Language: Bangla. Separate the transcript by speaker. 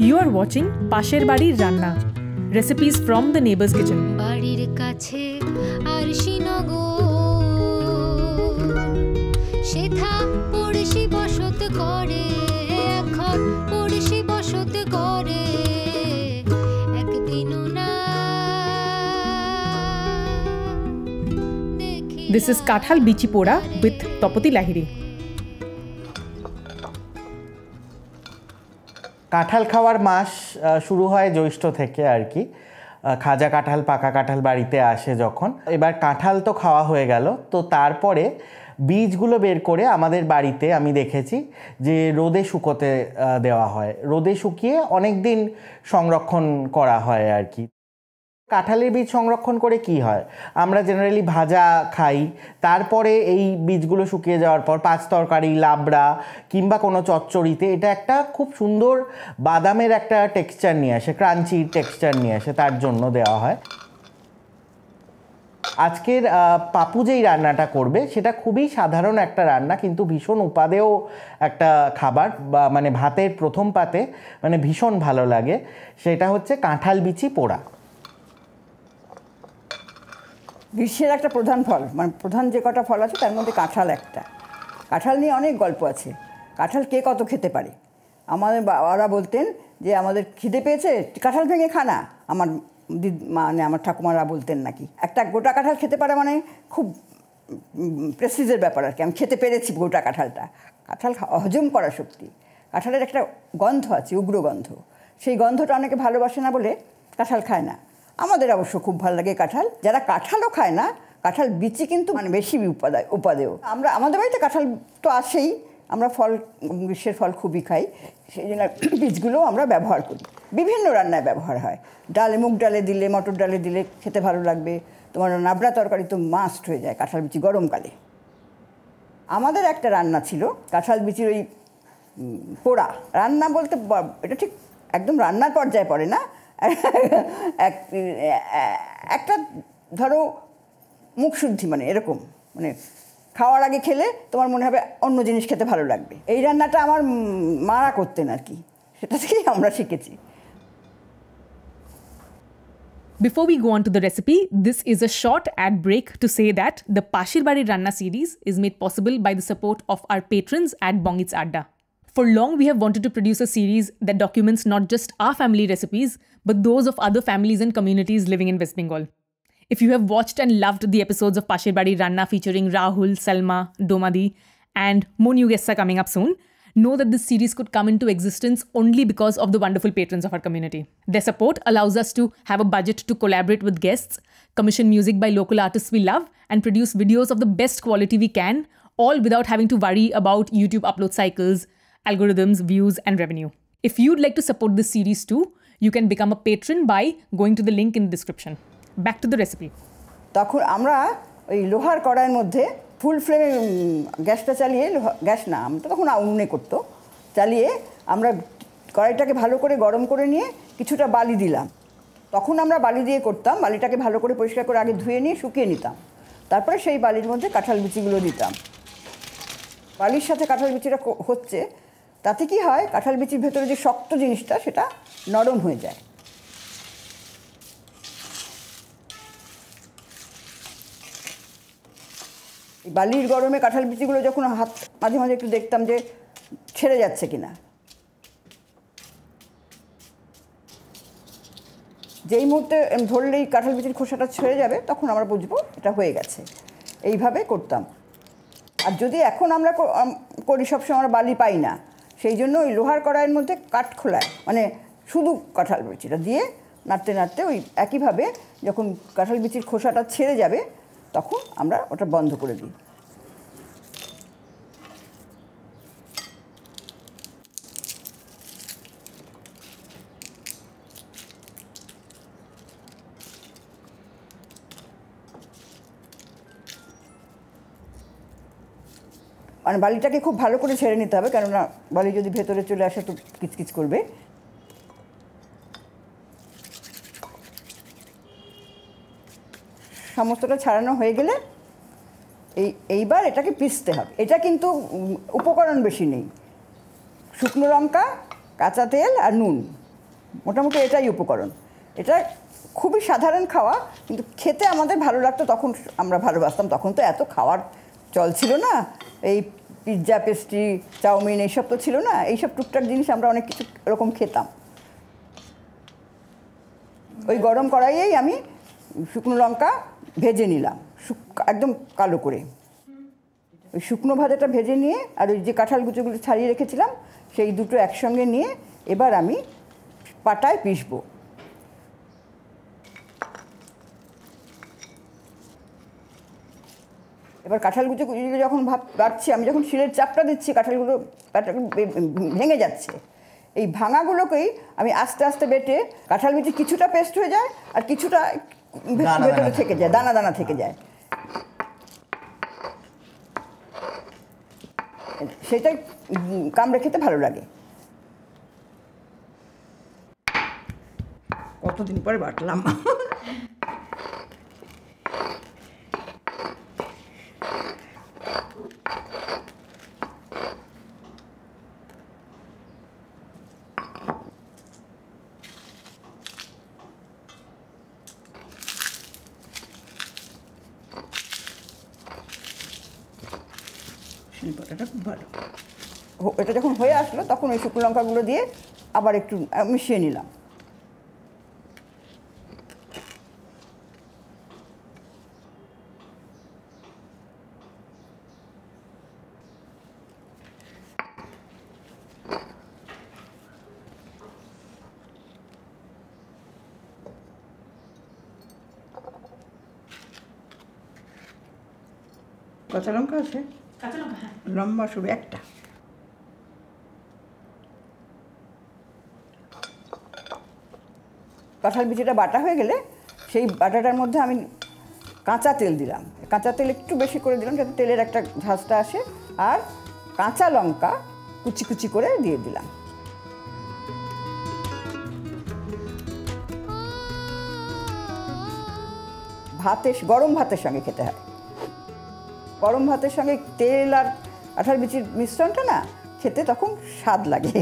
Speaker 1: You are watching পাশের বাড়ির রান্না, recipes from the neighbor's kitchen.
Speaker 2: বাড়ির কাছে আরশিনগর সেথা পড়শি বসত করে, এখন পড়শি বসত করে একদিনও না।
Speaker 1: This is কাঁঠাল বিচি পোড়া with তপতি লাহিড়ী.
Speaker 3: কাঁঠাল খাওয়ার মাস শুরু হয় জ্যৈষ্ঠ থেকে আর কি। খাজা কাঁঠাল, পাকা কাঁঠাল বাড়িতে আসে যখন। এবার কাঁঠাল তো খাওয়া হয়ে গেল, তো তারপরে বীজগুলো বের করে আমাদের বাড়িতে আমি দেখেছি যে রোদে শুকোতে দেওয়া হয়। রোদে শুকিয়ে অনেক দিন সংরক্ষণ করা হয় আর কি। কাঁঠালের বীজ সংরক্ষণ করে কি হয়, আমরা জেনারেলি ভাজা খাই, তারপরে এই বীজগুলো শুকিয়ে যাওয়ার পর পাঁচ তরকারি, লাবড়া কিংবা কোনো চচ্চড়িতে এটা একটা খুব সুন্দর বাদামের একটা টেক্সচার নিয়ে আসে, ক্রাঞ্চি টেক্সচার নিয়ে আসে, তার জন্য দেওয়া হয়। আজকের পাপু যেই রান্নাটা করবে সেটা খুবই সাধারণ একটা রান্না, কিন্তু ভীষণ উপাদেয় একটা খাবার, বা মানে ভাতের প্রথম পাতে মানে ভীষণ ভালো লাগে। সেটা হচ্ছে কাঁঠাল বিচি পোড়া।
Speaker 4: গ্রীষ্মের একটা প্রধান ফল, মানে প্রধান যে কটা ফল আছে তার মধ্যে কাঁঠাল একটা। কাঁঠাল নিয়ে অনেক গল্প আছে। কাঁঠাল কে কত খেতে পারে। আমাদের বাবারা বলতেন যে আমাদের খিদে পেয়েছে, কাঁঠাল ভেঙে খানা। আমার মানে আমার ঠাকুমারা বলতেন নাকি একটা গোটা কাঁঠাল খেতে পারে মানে খুব প্রেস্টিজের ব্যাপার আর কি। আমি খেতে পেরেছি গোটা কাঁঠালটা। কাঁঠাল হজম করার শক্তি। কাঁঠালের একটা গন্ধ আছে, উগ্র গন্ধ। সেই গন্ধটা অনেকে ভালোবাসে না বলে কাঁঠাল খায় না। আমাদের অবশ্য খুব ভালো লাগে কাঁঠাল। যারা কাঁঠালও খায় না, কাঁঠাল বিচি কিন্তু মানে বেশি উপাদেয়। আমাদের বাড়িতে কাঁঠাল তো আসেই, আমরা গ্রীষ্মের ফল খুবই খাই, সেই জন্য বীজগুলোও আমরা ব্যবহার করি। বিভিন্ন রান্নায় ব্যবহার হয়। ডালে, মুগ ডালে দিলে, মটর ডালে দিলে খেতে ভালো লাগবে। তোমার নাবড়া তরকারি তো মাস্ট হয়ে যায় কাঁঠাল বিচি গরমকালে। আমাদের একটা রান্না ছিল কাঁঠাল বিচির ওই পোড়া। রান্না বলতে এটা ঠিক একদম রান্নার পর্যায়ে পড়ে না, একটা ধরো মুখ শুদ্ধি, মানে এরকম, মানে খাওয়ার আগে খেলে তোমার মনে হবে অন্য জিনিস খেতে ভালো লাগবে। এই রান্নাটা আমার মারা করতেন আর কি, সেটা থেকেই আমরা শিখেছি।
Speaker 1: Before we go on to the recipe, this is a short ad break to say that the Pashir Badi Ranna series is made possible by the support of our patrons at Bongits Adda. For long, we have wanted to produce a series that documents not just our family recipes, but those of other families and communities living in West Bengal. If you have watched and loved the episodes of Pashir Badi Ranna featuring Rahul, Salma, Domadi, and more new guests are coming up soon, know that this series could come into existence only because of the wonderful patrons of our community. Their support allows us to have a budget to collaborate with guests, commission music by local artists we love, and produce videos of the best quality we can, all without having to worry about YouTube upload cycles, algorithms, views, and revenue. If you'd like to support this series too, you can become a patron by going to the link in the description. Back to the recipe.
Speaker 4: তখন আমরা ওই লোহার কড়াইয়ের মধ্যে ফুল ফ্লেমে গ্যাসটা চালিয়ে, গ্যাস না, আমরা তখন উনুনে করতো, চালিয়ে আমরা কড়াইটাকে ভালো করে গরম করে নিয়ে কিছুটা বালি দিলাম। তখন আমরা বালি দিয়ে করতাম। বালিটাকে ভালো করে পরিষ্কার করে আগে ধুয়ে নিয়ে শুকিয়ে নিতাম, তারপরে সেই বালির মধ্যে কাঁঠাল বিচিগুলো দিতাম। বালির সাথে কাঁঠাল বিচিটা হচ্ছে, তাতে কি হয়, কাঁঠাল বিচির ভেতরে যে শক্ত জিনিসটা সেটা নরম হয়ে যায়। এই বালির গরমে কাঁঠাল বিচিগুলো যখন হাত মাঝে মাঝে একটু দেখতাম যে ছেড়ে যাচ্ছে কিনা, যেই মুহূর্তে ধরলেই কাঁঠাল বিচির খোসাটা ছেড়ে যাবে তখন আমরা বুঝবো এটা হয়ে গেছে। এইভাবে করতাম। আর যদি এখন আমরা করি, সবসময় আমরা বালি পাই না, সেই জন্য ওই লোহার কড়াইয়ের মধ্যে কাঠখোলায়, মানে শুধু কাঁঠাল বিচিটা দিয়ে নাড়তে নাড়তে ওই একইভাবে যখন কাঁঠাল বিচির খোসাটা ছেড়ে যাবে তখন আমরা ওটা বন্ধ করে দিই। মানে বালিটাকে খুব ভালো করে ছেড়ে নিতে হবে, কেননা বালি যদি ভেতরে চলে আসে তো কিচকিচ করবে। সমস্তটা ছাড়ানো হয়ে গেলে এইবার এটাকে পিষতে হবে। এটা কিন্তু উপকরণ বেশি নেই, শুকনো লঙ্কা, কাঁচা তেল আর নুন, মোটামুটি এটাই উপকরণ। এটা খুবই সাধারণ খাওয়া, কিন্তু খেতে আমাদের ভালো লাগতো, তখন আমরা ভালোবাসতাম। তখন তো এত খাওয়ার চল ছিল না, এই পিৎজা, পেস্ট্রি, চাউমিন এইসব তো ছিল না। এইসব টুকটাক জিনিস আমরা অনেক কিছু এরকম খেতাম। ওই গরম কড়াইয়েই আমি শুকনো লঙ্কা ভেজে নিলাম একদম কালো করে। ওই শুকনো ভাজাটা ভেজে নিয়ে আর ওই যে কাঁঠাল কুচোগুলো ছাড়িয়ে রেখেছিলাম সেই দুটো একসঙ্গে নিয়ে এবার আমি পাটায় পিষবো। এবার কাঁঠাল কুচোগুলো যখন বাড়ছি, আমি যখন শিলের চাপটা দিচ্ছি কাঁঠালগুলো ভেঙে যাচ্ছে। এই ভাঙাগুলোকেই আমি আস্তে আস্তে বেটে কাঁঠাল বিচি কিছুটা পেস্ট হয়ে যায় আর কিছুটা ভেতরে থেকে যায়, দানা দানা থেকে যায়। সেটাই কামড়ে খেতে ভালো লাগে। কতদিন পরে বাটলাম। শিলপাটাটা খুব ভালো। এটা যখন হয়ে আসলো তখন ওই শুকনো লঙ্কাগুলো দিয়ে আবার একটু মিশিয়ে নিলাম। কাঁচা লঙ্কা আছে?
Speaker 1: কাঁচা লঙ্কা, হ্যাঁ।
Speaker 4: লম্বা শুধু একটা। কাঁঠাল বিচিটা বাটা হয়ে গেলে সেই বাটাটার মধ্যে আমি কাঁচা তেল দিলাম। কাঁচা তেল একটু বেশি করে দিলাম যাতে তেলের একটা ঝাঁজটা আসে, আর কাঁচা লঙ্কা কুচি কুচি করে দিয়ে দিলাম। গরম ভাতের সঙ্গে খেতে হয়। গরম ভাতের সঙ্গে তেল আর কাঁঠাল বিচির মিশ্রণটা না খেতে তখন স্বাদ লাগে।